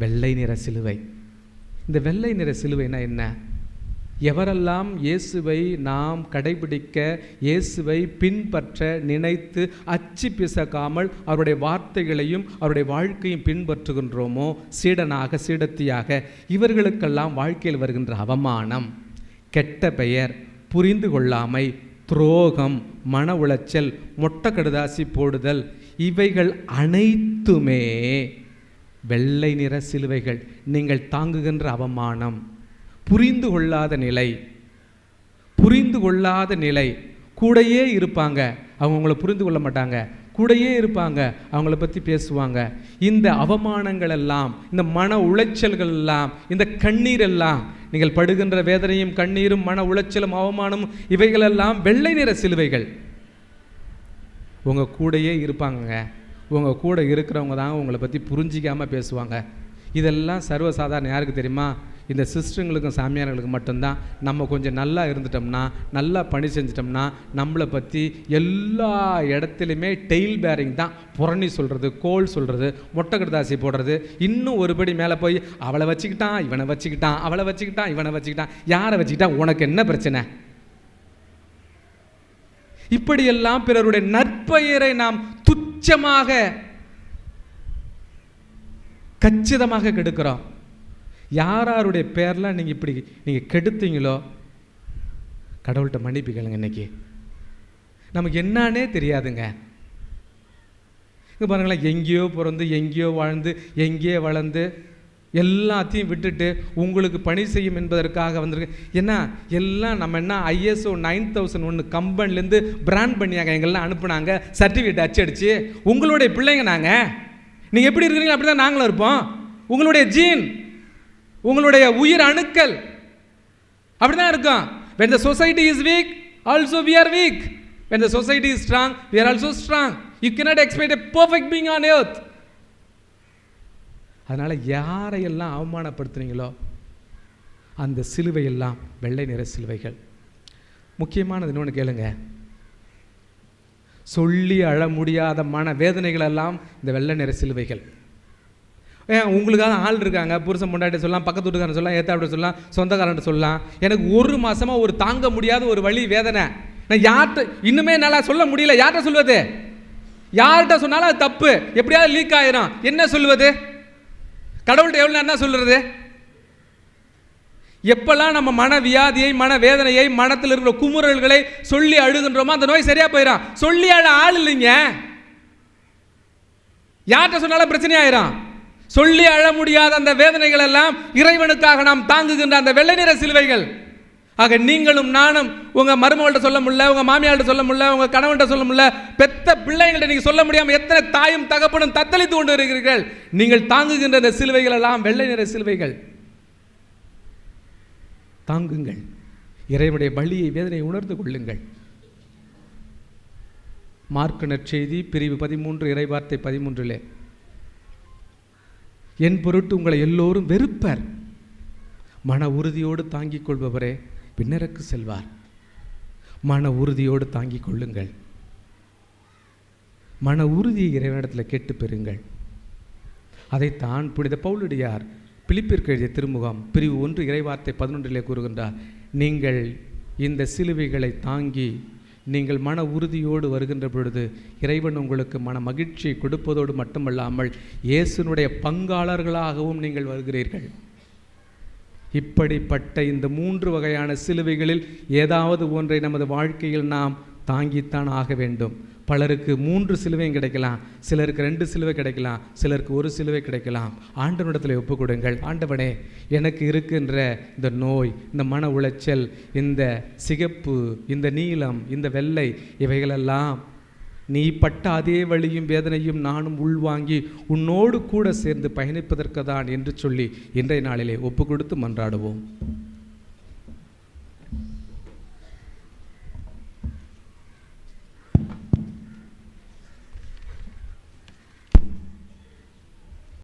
வெள்ளை நிற சிலுவை. இந்த வெள்ளை நிற சிலுவைனா என்ன? எவரெல்லாம் இயேசுவை நாம் கடைபிடிக்க, இயேசுவை பின்பற்ற நினைத்து அச்சு பிசக்காமல் அவருடைய வார்த்தைகளையும் அவருடைய வாழ்க்கையும் பின்பற்றுகின்றோமோ, சீடனாக சீடத்தியாக, இவர்களுக்கெல்லாம் வாழ்க்கையில் வருகின்ற அவமானம், கெட்ட பெயர், புரிந்து கொள்ளாமை, துரோகம், மன உளைச்சல், மொட்டை கடுதாசி போடுதல், இவைகள் அனைத்துமே வெள்ளை நிற சிலுவைகள். நீங்கள் தாங்குகின்ற அவமானம், புரிந்து கொள்ளாத நிலை, புரிந்து கொள்ளாத நிலை. கூடையே இருப்பாங்க, அவங்க உங்களை புரிந்து கொள்ள மாட்டாங்க, கூடையே இருப்பாங்க, அவங்கள பற்றி பேசுவாங்க. இந்த அவமானங்கள் எல்லாம், இந்த மன உளைச்சல்கள் எல்லாம், இந்த கண்ணீர் எல்லாம், நீங்கள் படுகின்ற வேதனையும் கண்ணீரும் மன உளைச்சலும் அவமானமும் இவைகளெல்லாம் வெள்ளை நிற சிலுவைகள். உங்கள் கூடையே இருப்பாங்க, உங்கள் கூட இருக்கிறவங்க தான் உங்களை பற்றி புரிஞ்சிக்காமல் பேசுவாங்க. இதெல்லாம் சர்வசாதாரணம். யாருக்கு தெரியுமா? இந்த சிஸ்டருங்களுக்கும் சாமியார்களுக்கும் மட்டும்தான். நம்ம கொஞ்சம் நல்லா இருந்துட்டோம்னா, நல்லா பணி செஞ்சிட்டோம்னா, நம்மளை பற்றி எல்லா இடத்துலையுமே டெய்ல் பேரிங் தான். புரணி சொல்கிறது, கோல் சொல்கிறது, மொட்டை கடுதாசி போடுறது, இன்னும் ஒருபடி மேலே போய் அவளை வச்சுக்கிட்டான், இவனை வச்சுக்கிட்டான், அவளை வச்சுக்கிட்டான், இவனை வச்சுக்கிட்டான். யாரை வச்சுக்கிட்டான்? உனக்கு என்ன பிரச்சனை? இப்படியெல்லாம் பிறருடைய நற்பெயரை நாம் துச்சமாக கச்சிதமாக கெடுக்கிறோம். யாருடைய பேர்லாம் நீங்கள் இப்படி நீங்கள் கெடுத்தீங்களோ, கடவுள்கிட்ட மன்னிப்பு கேளுங்க. இன்னைக்கு நமக்கு என்னானே தெரியாதுங்க. இங்கே பாருங்களேன், எங்கேயோ பிறந்து எங்கேயோ வாழ்ந்து எங்கேயோ வளர்ந்து எல்லாத்தையும் விட்டுட்டு உங்களுக்கு பணி செய்யும் என்பதற்காக வந்திருக்கு. ஏன்னா எல்லாம் நம்ம என்ன ISO 9001 கம்பெனிலேருந்து பிராண்ட் பண்ணியாங்க, எங்கெல்லாம் அனுப்புனாங்க, சர்டிஃபிகேட் அச்சடிச்சு. உங்களுடைய பிள்ளைங்க நாங்கள், நீங்கள் எப்படி இருக்கிறீங்களோ அப்படி தான் நாங்களும் இருப்போம். உங்களுடைய ஜீன், உங்களுடைய உயிர் அணுக்கள் அப்படி தான் இருக்கும். When the society is weak, also we are weak. When the society is strong, we are also strong. You cannot expect a perfect being on earth. அதனால் யாரையெல்லாம் அவமானப்படுத்துனீங்களோ அந்த சிலுவையெல்லாம் வெள்ளை நிற சிலுவைகள். முக்கியமானது இன்னொன்று கேளுங்க, சொல்லி அழ முடியாத மன வேதனைகளெல்லாம் இந்த வெள்ளை நிற சிலுவைகள். உங்களுக்காக ஆள் இருக்காங்க, புருஷன் பொண்டாட்டி சொல்லலாம், பக்கத்து வீட்டுக்காரன் சொல்லலாம், ஏத்தாப்பிட்ட சொல்லலாம், சொந்தக்காரன் சொல்லலாம். எனக்கு ஒரு மாதமாக ஒரு தாங்க முடியாத ஒரு வலி வேதனை. நான் யார்கிட்ட இன்னுமே என்னால் சொல்ல முடியல. யார்கிட்ட சொல்வது? யார்கிட்ட சொன்னாலும் அது தப்பு, எப்படியாவது லீக் ஆயிரும். என்ன சொல்லுவது? கடவுள்கிட்ட எவ்வளோ என்ன சொல்கிறது? எப்பெல்லாம் நம்ம மன வியாதியை, மன வேதனையை, மனத்தில் இருக்கிற குமுறல்களை சொல்லி அழுகின்றோமோ அந்த நோய் சரியா போயிடும். சொல்லி அழ ஆள் இல்லைங்க. யார்கிட்ட சொன்னாலும் பிரச்சனை ஆயிரும். சொல்லி அழ முடியாத அந்த வேதனைகள் எல்லாம் இறைவனுக்காக நாம் தாங்குகின்ற அந்த வெள்ளை நிற சிலுவைகள். ஆக நீங்களும் நானும் உங்கள் மருமகள்கிட்ட சொல்ல முடியல, உங்கள் மாமியார்கிட்ட சொல்ல முடியல, உங்கள் கணவன்கிட்ட சொல்ல முடியல, பெத்த பிள்ளைங்கள்ட்ட நீங்கள் சொல்ல முடியாமல் எத்தனை தாயும் தகப்பனும் தத்தளித்து கொண்டு இருக்கிறீர்கள். நீங்கள் தாங்குகின்ற அந்த சிலுவைகள் எல்லாம் வெள்ளை நிற சிலுவைகள். தாங்குங்கள், இறைவனுடைய வலியை, வேதனையை உணர்ந்து கொள்ளுங்கள். மார்க்கு நற்செய்தி பிரிவு 13 இறைவார்த்தை 13 என் பொருட்டு உங்களை எல்லோரும் வெறுப்பர், மன உறுதியோடு தாங்கிக் கொள்பவரே பின்னருக்கு செல்வார். மன உறுதியோடு தாங்கிக் கொள்ளுங்கள். மன உறுதியை இறைவனிடத்தில் கேட்டு பெறுங்கள். அதைத்தான் புனித பவுலடியார் பிலிப்பிற்கு எழுதிய திருமுகம் பிரிவு 1 இறைவார்த்தை 11 கூறுகின்றார். நீங்கள் இந்த சிலுவைகளை தாங்கி நீங்கள் மன உறுதியோடு வருகின்ற பொழுது இறைவன் உங்களுக்கு மன மகிழ்ச்சியை கொடுப்பதோடு மட்டுமல்லாமல் இயேசுனுடைய பங்காளர்களாகவும் நீங்கள் வருகிறீர்கள். இப்படிப்பட்ட இந்த 3 வகையான சிலுவைகளில் ஏதாவது ஒன்றை நமது வாழ்க்கையில் நாம் தாங்கித்தான் ஆக வேண்டும். பலருக்கு 3 சிலுவையும் கிடைக்கலாம், சிலருக்கு 2 சிலுவை கிடைக்கலாம், சிலருக்கு 1 சிலுவை கிடைக்கலாம். ஆண்டவனிடத்தில் ஒப்பு கொடுங்கள். ஆண்டவனே, எனக்கு இருக்கின்ற இந்த நோய், இந்த மன உளைச்சல், இந்த சிகப்பு, இந்த நீலம், இந்த வெள்ளை, இவைகளெல்லாம் நீ பட்ட அதே வலியும் வேதனையும் நானும் உள்வாங்கி உன்னோடு கூட சேர்ந்து பயணிப்பதற்கு தான் என்று சொல்லி இன்றைய நாளிலே ஒப்பு கொடுத்து மன்றாடுவோம்.